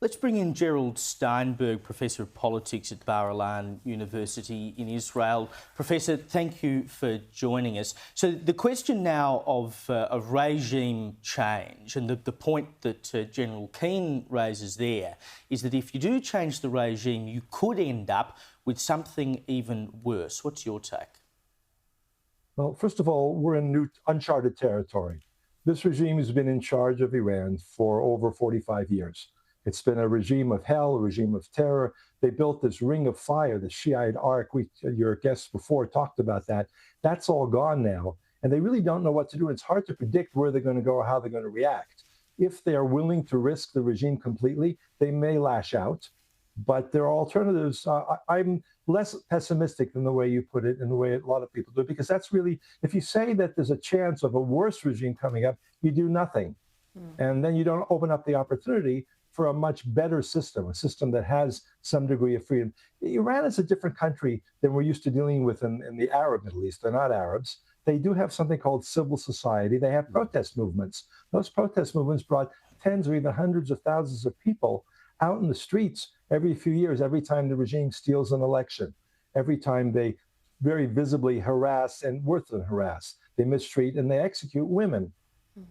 Let's bring in Gerald Steinberg, Professor of Politics at Bar-Ilan University in Israel. Professor, thank you for joining us. So the question now of regime change, and the point that General Keane raises there, is that if you do change the regime, you could end up with something even worse. What's your take? Well, first of all, we're in new uncharted territory. This regime has been in charge of Iran for over 45 years. It's been a regime of hell, a regime of terror. They built this ring of fire, the Shiite Ark. Your guests before talked about that. That's all gone now. And they really don't know what to do. It's hard to predict where they're going to go or how they're going to react. If they are willing to risk the regime completely, they may lash out. But there are alternatives. I'm less pessimistic than the way you put it and the way a lot of people do it, because that's really, if you say that there's a chance of a worse regime coming up, you do nothing. And then you don't open up the opportunity for a much better system, a system that has some degree of freedom. Iran is a different country than we're used to dealing with in the Arab Middle East. They're not Arabs. They do have something called civil society. They have protest movements. Those protest movements brought tens or even hundreds of thousands of people out in the streets every few years, every time the regime steals an election, every time they very visibly harass and worse than harass, they mistreat and they execute women.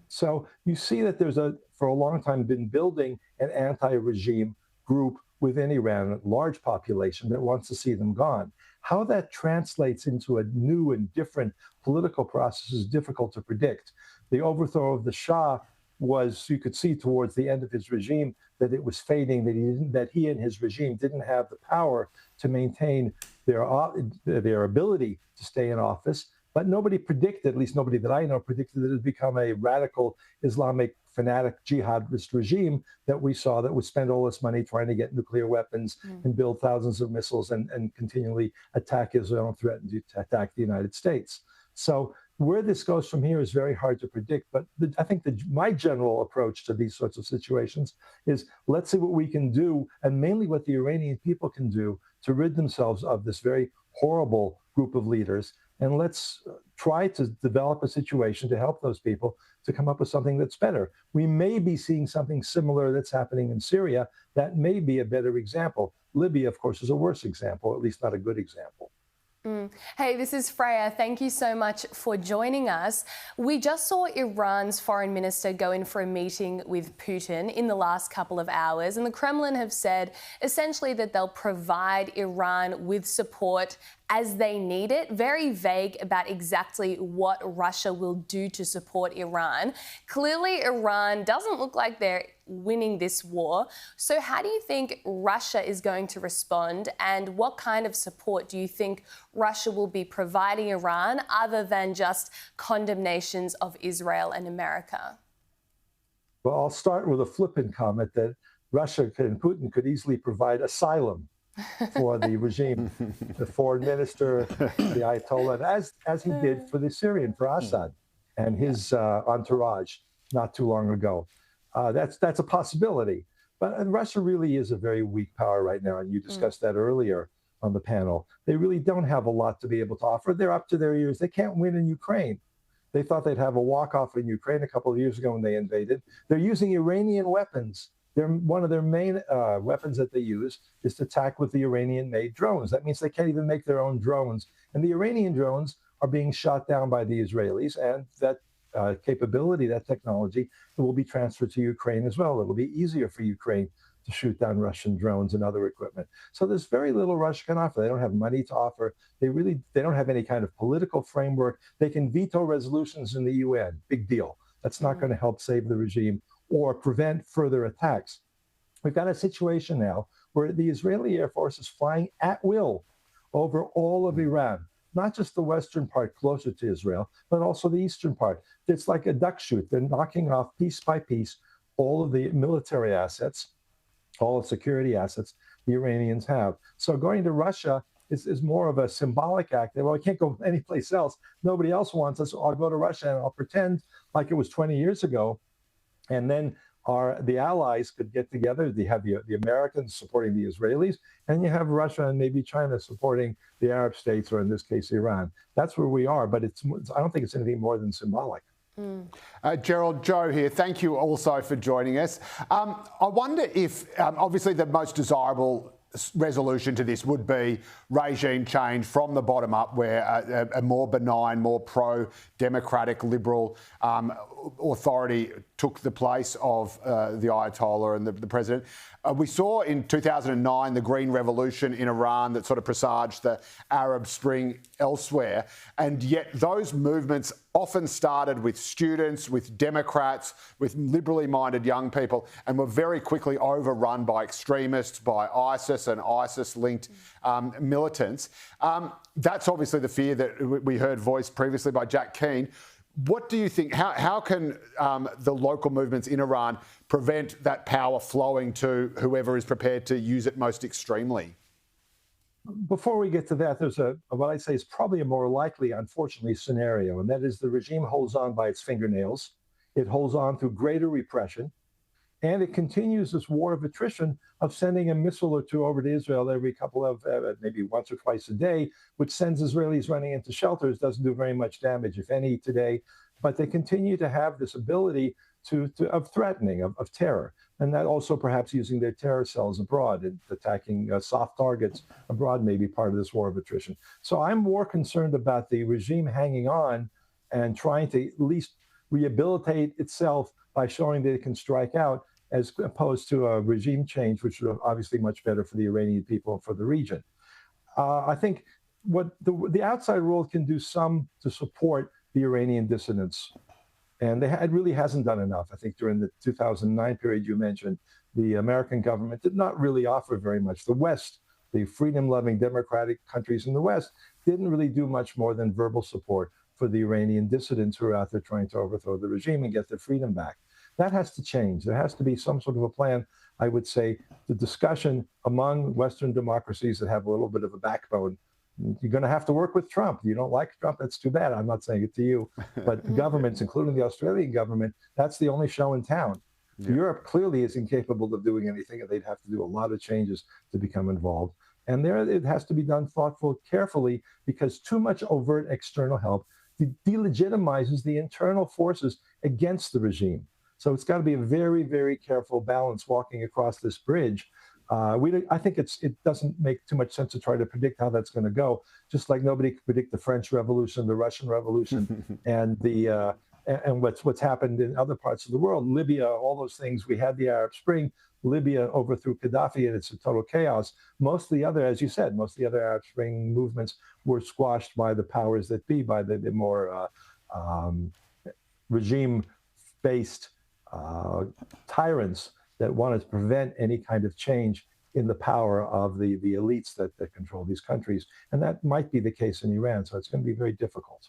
So you see that there's for a long time, been building an anti-regime group within Iran, a large population that wants to see them gone. How that translates into a new and different political process is difficult to predict. The overthrow of the Shah was, you could see towards the end of his regime, that it was fading, that he and his regime didn't have the power to maintain their ability to stay in office. But nobody predicted, at least nobody that I know, predicted that it would become a radical Islamic fanatic jihadist regime that we saw that would spend all this money trying to get nuclear weapons and build thousands of missiles and continually attack Israel and threaten to attack the United States. So where this goes from here is very hard to predict. But I think my general approach to these sorts of situations is, let's see what we can do, and mainly what the Iranian people can do to rid themselves of this very horrible group of leaders. And let's try to develop a situation to help those people to come up with something that's better. We may be seeing something similar that's happening in Syria. That may be a better example. Libya, of course, is a worse example, at least not a good example. Hey, this is Freya. Thank you so much for joining us. We just saw Iran's foreign minister go in for a meeting with Putin in the last couple of hours, and the Kremlin have said essentially that they'll provide Iran with support as they need it. Very vague about exactly what Russia will do to support Iran. Clearly, Iran doesn't look like they're winning this war. So how do you think Russia is going to respond, and what kind of support do you think Russia will be providing Iran other than just condemnations of Israel and America? Well, I'll start with a flippant comment that Russia and Putin could easily provide asylum for the regime, the foreign minister, the Ayatollah, as he did for the Syrian, for Assad and his entourage not too long ago. That's a possibility. But Russia really is a very weak power right now, and you discussed that earlier on the panel. They really don't have a lot to be able to offer. They're up to their ears. They can't win in Ukraine. They thought they'd have a walk-off in Ukraine a couple of years ago when they invaded. They're using Iranian weapons. One of their main weapons that they use is to attack with the Iranian-made drones. That means they can't even make their own drones. And the Iranian drones are being shot down by the Israelis, and that capability, that technology, will be transferred to Ukraine as well. It'll be easier for Ukraine to shoot down Russian drones and other equipment. So there's very little Russia can offer. They don't have money to offer. They don't have any kind of political framework. They can veto resolutions in the UN. Big deal. That's not going to help save the regime or prevent further attacks. We've got a situation now where the Israeli Air Force is flying at will over all of Iran, not just the western part closer to Israel, but also the eastern part. It's like a duck shoot. They're knocking off piece by piece all of the military assets, all the security assets the Iranians have. So going to Russia is more of a symbolic act. Well, I can't go anyplace else. Nobody else wants us. I'll go to Russia and I'll pretend like it was 20 years ago. And then the allies could get together. They have the Americans supporting the Israelis, and you have Russia and maybe China supporting the Arab states, or in this case, Iran. That's where we are, but I don't think it's anything more than symbolic. Gerald, Joe here. Thank you also for joining us. I wonder if, obviously, the most desirable resolution to this would be regime change from the bottom up, where a more benign, more pro-democratic, liberal authority took the place of the Ayatollah and the president. We saw in 2009 the Green Revolution in Iran that sort of presaged the Arab Spring elsewhere, and yet those movements often started with students, with Democrats, with liberally minded young people, and were very quickly overrun by extremists, by ISIS and ISIS-linked militants. That's obviously the fear that we heard voiced previously by Jack Keane. What do you think? How can the local movements in Iran prevent that power flowing to whoever is prepared to use it most extremely? Before we get to that, there's what I say is probably a more likely, unfortunately, scenario, and that is the regime holds on by its fingernails. It holds on through greater repression, and it continues this war of attrition of sending a missile or two over to Israel every couple of, maybe once or twice a day, which sends Israelis running into shelters, doesn't do very much damage, if any, today. But they continue to have this ability of threatening, of terror. And that also perhaps using their terror cells abroad and attacking soft targets abroad may be part of this war of attrition. So I'm more concerned about the regime hanging on and trying to at least rehabilitate itself by showing that it can strike out, as opposed to a regime change, which is obviously much better for the Iranian people and for the region. I think what the outside world can do some to support the Iranian dissidents. And it really hasn't done enough. I think during the 2009 period you mentioned, the American government did not really offer very much. The West, the freedom-loving democratic countries in the West, didn't really do much more than verbal support for the Iranian dissidents who are out there trying to overthrow the regime and get their freedom back. That has to change. There has to be some sort of a plan. I would say the discussion among Western democracies that have a little bit of a backbone. You're going to have to work with Trump. You don't like Trump, that's too bad. I'm not saying it to you. But governments, including the Australian government, that's the only show in town. Yeah. Europe clearly is incapable of doing anything, and they'd have to do a lot of changes to become involved. And there it has to be done carefully, because too much overt external help delegitimizes the internal forces against the regime. So it's got to be a very, very careful balance walking across this bridge. I think it doesn't make too much sense to try to predict how that's going to go. Just like nobody could predict the French Revolution, the Russian Revolution, and what's happened in other parts of the world, Libya, all those things. We had the Arab Spring. Libya overthrew Gaddafi, and it's a total chaos. Most of the other, as you said, most of the other Arab Spring movements were squashed by the powers that be, by the more regime-based tyrants that wanted to prevent any kind of change in the power of the elites that control these countries. And that might be the case in Iran. So it's going to be very difficult.